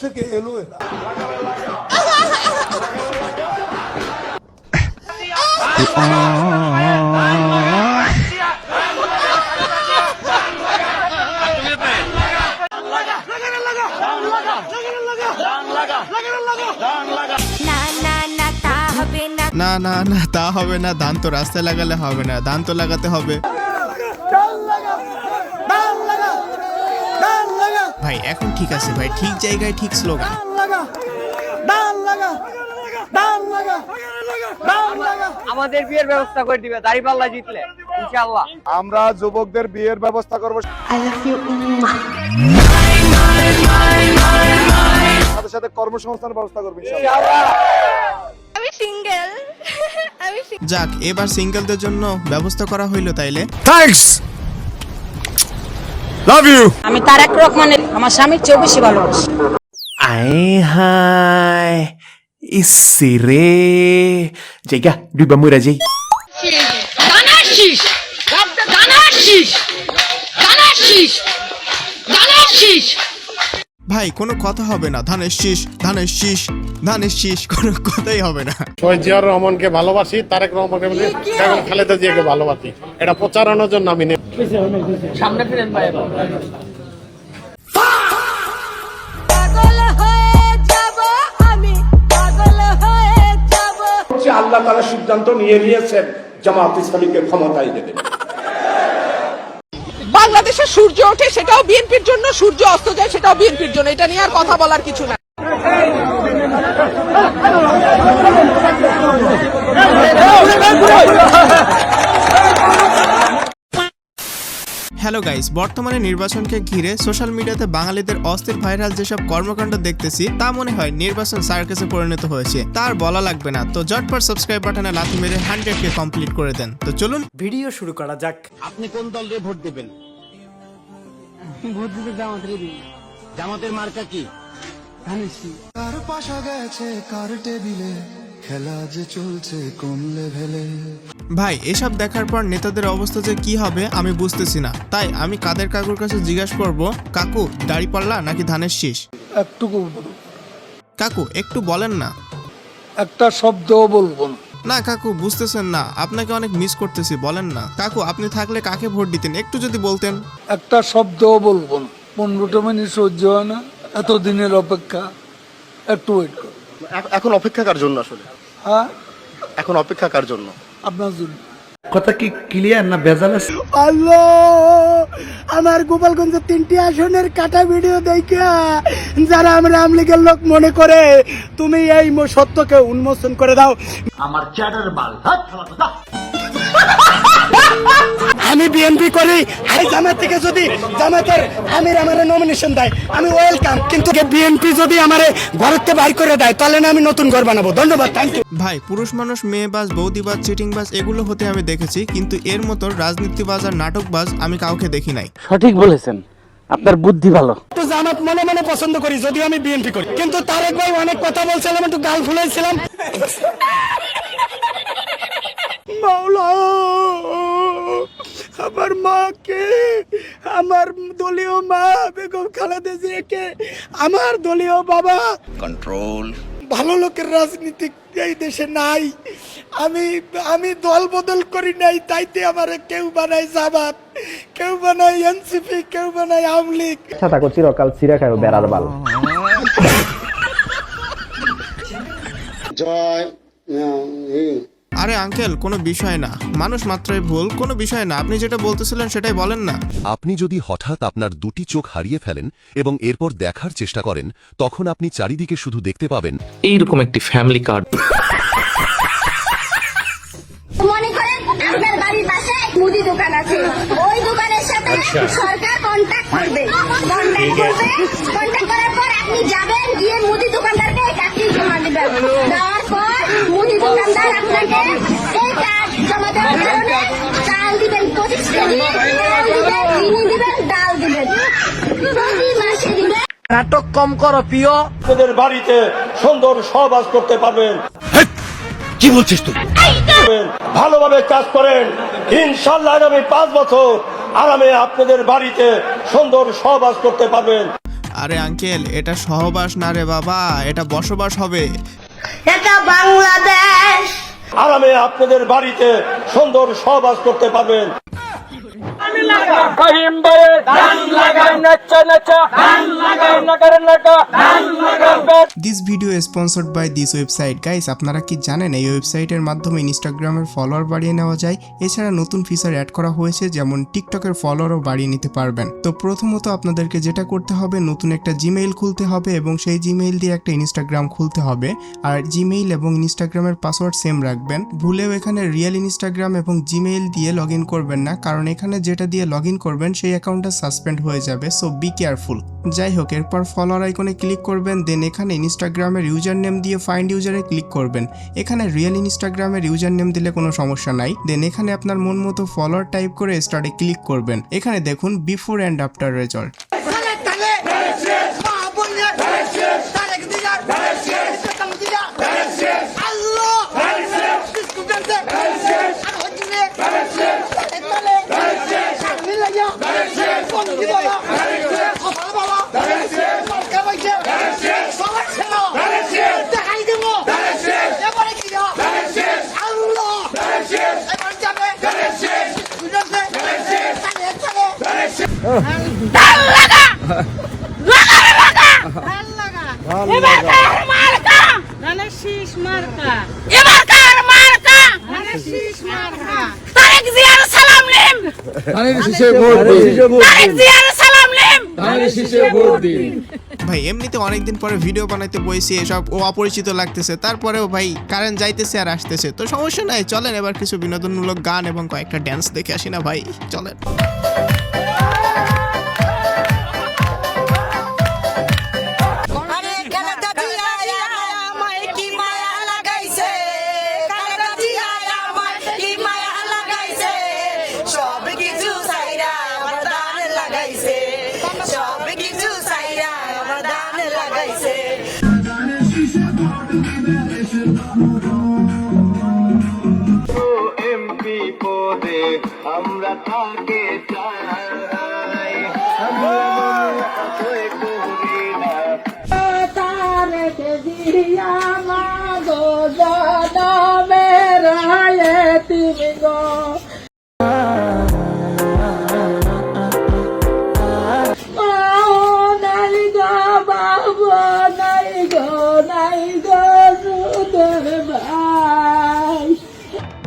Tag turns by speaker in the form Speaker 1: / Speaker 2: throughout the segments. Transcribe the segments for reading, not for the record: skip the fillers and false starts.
Speaker 1: থেকে এলো এরা?
Speaker 2: না না না, তা হবে না। ধান তো রাস্তায় লাগালে হবে না, ধান তো লাগাতে হবে। ভাই এখন ঠিক আছে ভাই, ঠিক জায়গায় ঠিক স্লোগান।
Speaker 3: আমাদের বিয়ের ব্যবস্থা করে দিবে দাঁড়িপাল্লা জিতলে ইনশাআল্লাহ।
Speaker 1: আমরা যুবকদের বিয়ের ব্যবস্থা করব। সাথে সাথে কর্মসংস্থানের ব্যবস্থা করব ইনশাআল্লাহ।
Speaker 4: আমি সিঙ্গেল।
Speaker 2: যাক, এবার সিঙ্গেলদের জন্য ব্যবস্থা করা হইলো তাইলে।
Speaker 1: Thanks, love you.
Speaker 5: আমি তারেক রহমানের আমার স্বামীর চেয়ে বেশি ভালোবাসি।
Speaker 6: Ai hai isire jega duba muraji
Speaker 2: ভাই কোনো কথা হবে না, ধানের শীষ ধানের শীষ ধানের শীষ, কোনো কথাই হবে না।
Speaker 7: জিয়াউর রহমানকে ভালোবাসি, তারেক রহমানকে বলি, বেগম খালেদা জিয়াকে ভালোবাসি। এটা প্রচারণার জন্য আমি
Speaker 3: সামনে ফিরেন ভাই।
Speaker 8: আল্লাহ তাআলা সিদ্ধান্ত নিয়েছেন জামাত ইসলামীকে ক্ষমতায় দেবেন।
Speaker 9: বাংলাদেশে সূর্য ওঠে সেটাও বিএনপির জন্য, সূর্য অস্ত যায় সেটাও বিএনপির জন্য। এটা নিয়ে আর কথা বলার কিছু না।
Speaker 2: হ্যালো গাইস, বর্তমানে নির্বাচনকে ঘিরে সোশ্যাল মিডিয়াতে বাঙালিদের অস্থির ভাইরাল যেসব কর্মকাণ্ড দেখতেছি তা মনে হয় নির্বাচন সার্কাসে পরিণত হয়েছে। তার বলা লাগবে না, তো ঝটপট সাবস্ক্রাইব বাটনে লাথি মেরে 100কে কমপ্লিট করে দেন। তো চলুন
Speaker 6: ভিডিও শুরু করা যাক।
Speaker 7: আপনি কোন দলে ভোট দেবেন?
Speaker 3: ভোট দিতে জামাতের দিন।
Speaker 7: জামাতের মার্কা কি?
Speaker 1: কার পাশা গেছে কার টেবিলে, খেলা যে চলছে কোন লেভেলে।
Speaker 2: ভাই এসব দেখার পর নেতাদের অবস্থা যে কি হবে আমি বুঝতেছি না। তাই আমি কাদের কাকুর কাছে জিজ্ঞাসা করব, কাকু দাড়িপাল্লা নাকি ধানের শীষ?
Speaker 1: একটুকু
Speaker 2: কাকু একটু বলেন না।
Speaker 1: একটা শব্দও বলবো না।
Speaker 2: না কাকু বুঝতেছেন না, আপনাকে অনেক মিস করতেছি, বলেন না। কাকু আপনি থাকলে কাকে ভোট দিতেন একটু যদি বলতেন।
Speaker 1: একটা শব্দও বলবো না। 15টা মিনিট সহ্য হয় না, এত দিনের অপেক্ষা, একটু ওয়েট করো।
Speaker 7: এখন অপেক্ষা কার জন্য আসলে?
Speaker 1: হ্যাঁ,
Speaker 7: এখন অপেক্ষা কার জন্য?
Speaker 1: আপনার জন্য।
Speaker 6: কথা কি ক্লিয়ার না ভেজাল আছে?
Speaker 9: আল্লাহ, আমার গোপালগঞ্জের 3টি আসনের কাটা ভিডিও দেখে যারা আমরা আওয়ামী লীগের লোক মনে করে, তুমি এই সত্যকে উন্মোচন করে দাও।
Speaker 8: আমার চ্যাটার বাল
Speaker 9: আমি বিএনপি করি, এই জামাত থেকে যদি জামাতের আমির আমারে নমিনেশন দেয় আমি ওয়েলকাম, কিন্তু বিএনপি যদি আমারে ঘরেতে বাইর করে দেয় তাহলে না আমি নতুন ঘর বানাবো। ধন্যবাদ, থ্যাংক ইউ।
Speaker 2: ভাই পুরুষ মানুষ মেয়েবাজ বৌদিবাজ চিটিংবাজ এগুলো হতে আমি দেখেছি, কিন্তু এর মতো রাজনীতিবাজ আর নাটকবাজ আমি কাউকে দেখি নাই।
Speaker 3: সঠিক বলেছেন, আপনার বুদ্ধি ভালো।
Speaker 9: তো জামাত মনে মনে পছন্দ করি, যদিও আমি বিএনপি করি, কিন্তু তারেক ভাই অনেক কথা বলছিলাম, একটু গাল ফুলাইছিলাম। মাওলা, আমার মাকে, আমার দলীয় মা বেগম খালেদা জিয়াকে, আমার দলীয় বাবা, কন্ট্রোল। ভালো লোকের রাজনীতি এই দেশে নাই। আমি দল বদল করি নাই, তাইতে আমার কেউ বানায় জামাত, কেউ বানায় এনসিপি, কেউ বানায় আওয়ামী লীগ।
Speaker 3: থাকো চিরকাল চিরা খায় বেড়ার বাল।
Speaker 8: জয়
Speaker 2: আরে আঙ্কেল কোনো বিষয় না, মানুষ মাত্রই ভুল, কোনো বিষয় না। আপনি যেটা বলতেছিলেন সেটাই বলেন না।
Speaker 10: আপনি যদি হঠাৎ আপনার দুটি চোখ হারিয়ে ফেলেন এবং এরপর দেখার চেষ্টা করেন, তখন আপনি চারিদিকে শুধু দেখতে পাবেন
Speaker 6: এইরকম একটি ফ্যামিলি কার্ড।
Speaker 4: মনে করেন আপনার বাড়ির পাশে মুদি দোকান আছে, ওই দোকানের সাথে সরকার কন্ট্যাক্ট করবে। কন্ট্যাক্ট করার পর আপনি যাবেন, গিয়ে মুদি দোকানদারকে কাটি জমা দিবেন। দেওয়ার পর মুদি দোকানদার আপনাকে এই কাজ জমা দেওয়ার কারণে চাল দিবেন 25 কেজি, চাল দিবেন, চিনি দিবেন, ডাল দিবেন, প্রতি মাসে দিবেন।
Speaker 3: নাটক কম করো প্রিয়।
Speaker 8: আপনাদের বাড়িতে সুন্দর সহবাস করতে পারবেন।
Speaker 6: কি বলছিস তুই?
Speaker 8: ভালোভাবে কাজ করেন, ইনশাআল্লাহ আগামী 5 বছর আরামে আপনাদের বাড়িতে সুন্দর সহবাস করতে পারবেন।
Speaker 2: আরে আঙ্কেল, এটা সহবাস না রে বাবা, এটা বসবাস হবে।
Speaker 4: এটা বাংলাদেশ।
Speaker 8: আরামে আপনাদের বাড়িতে সুন্দর সহবাস করতে পারবেন।
Speaker 2: This video sponsored by this website. Guys, আপনারা কি জানেন এই ওয়েবসাইটের মাধ্যমে ইনস্টাগ্রামের ফলোয়ার বাড়িয়ে নেওয়া যায়? এছাড়া নতুন ফিচার অ্যাড করা হয়েছে, যেমন টিকটকের ফলোয়ারও বাড়িয়ে নিতে পারবেন। তো প্রথমত আপনাদেরকে যেটা করতে হবে, নতুন একটা জিমেইল খুলতে হবে এবং সেই জিমেইল দিয়ে একটা ইনস্টাগ্রাম খুলতে হবে। আর জিমেইল এবং ইনস্টাগ্রামের পাসওয়ার্ড সেম রাখবেন। ভুলেও এখানে রিয়েল ইনস্টাগ্রাম এবং জিমেইল দিয়ে লগ ইন করবেন না, কারণ এখানে যেটা দিয়ে লগ ইন করবেন সেই অ্যাকাউন্টটা সাসপেন্ড হয়ে যাবে। So be careful. যাই হোক, এরপর ফলোয়ার আইকনে ক্লিক করবেন। দেন এখানে ইনস্টাগ্রামের ইউজার নেম দিয়ে ফাইন্ড ইউজারে ক্লিক করবেন। এখানে রিয়েল ইনস্টাগ্রামের ইউজার নেম দিলে কোনো সমস্যা নাই। দেন এখানে আপনার মন মতো ফলোয়ার টাইপ করে স্টার্টে ক্লিক করবেন। এখানে দেখুন বিফোর অ্যান্ড আফটার রেজাল্ট। ভাই এমনিতে অনেকদিন পরে ভিডিও বানাইতে বসে এসব ও অপরিচিত লাগতেছে, তারপরেও ভাই কারেন্ট যাইতেছে আর আসতেছে, তো সমস্যা নাই। চলেন এবার কিছু বিনোদনমূলক গান এবং কয়েকটা ড্যান্স দেখে আসি না ভাই, চলেন।
Speaker 3: আমরা থাকে চাই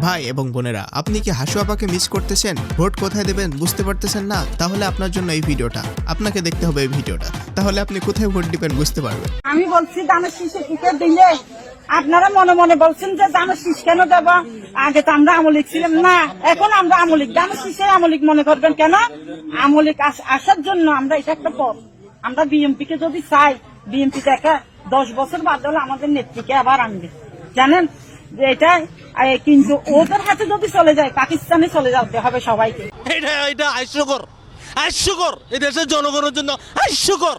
Speaker 2: ভাই এবং বোনেরা, আপনি কি হাসু আপাকে মিস করতেছেন? ভোট কোথায় দেবেন বুঝতে পারতেছেন না? তাহলে আপনার জন্য এই ভিডিওটা, আপনাকে দেখতে হবে এই ভিডিওটা, তাহলে আপনি কোথায় ভোট দিবেন বুঝতে পারবেন।
Speaker 5: আমি বলছি দামের শীষে টিকে দিলে আপনারা মনে মনে বলছেন যে দামের শীষ কেন দেব? আগে তো আমরা আমলিক ছিলাম না, এখন আমরা আমলিক। দামের শীষে আমলিক মনে করবেন কেন? আমলিক আসার জন্য আমরা এটা একটা পথ। আমরা বিএমপি কে যদি চাই, বিএমপি দেখা 10 বছর বাদ হলে আমাদের নেত্রীকে আবার আনবে, জানেন যে এটা। কিন্তু ওদের হাতে যদি চলে যায়, পাকিস্তানে চলে যেতে হবে সবাইকে।
Speaker 6: এটা হাস্যকর, এই দেশের জনগণের জন্য হাস্যকর।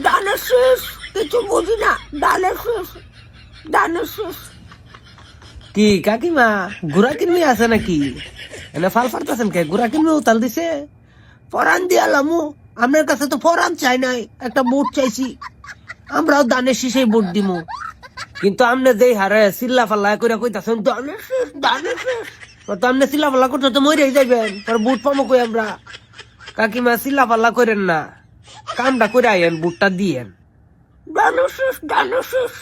Speaker 4: দানের শেষ, কিছু বুঝি না। দানের শেষ, দানের শেষ।
Speaker 3: কি কাকিমা গুড়া কিনমি আছে নাকি? এনে ফাল ফারতেছেন কে? গুড়া কিনমি উতাল দিছে?
Speaker 5: পরান দিয়ালামু, আপনার কাছে তো পরান চাই নাই, একটা ভোট চাইছি। আমরাও দানের শীষে ভোট দিমু।
Speaker 3: কিন্তু আমনে যেই হারে চিল্লা ফাল্লা করে কইতাছেন দানের শেষ, দানের শেষ, তো আমনে চিল্লা ফাল্লা করতে তো মরেই যাইবেন, পর বুট পামো কই আমরা। কাকিমা চিল্লা ফাল্লা করেন না, কামটা করে আইয়েন, বুটটা দিয়েন।
Speaker 5: দানের শেষ, দানের শেষ।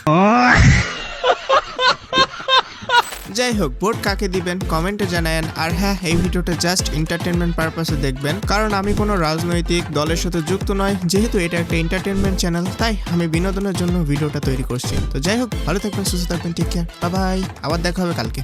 Speaker 2: যাই হোক, ভোট কাকে দিবেন কমেন্টে জানায়েন। আর হ্যাঁ, এই ভিডিওটা জাস্ট এন্টারটেনমেন্ট পারপাসে দেখবেন, কারণ আমি কোনো রাজনৈতিক দলের সাথে যুক্ত নয়। যেহেতু এটা একটা এন্টারটেনমেন্ট চ্যানেল, তাই আমি বিনোদনের জন্য ভিডিওটা তৈরি করছি। তো যাই হোক, ভালো থাকবেন, সুস্থ থাকবেন, টেক কেয়ার, বাই বাই। আবার দেখা হবে কালকে।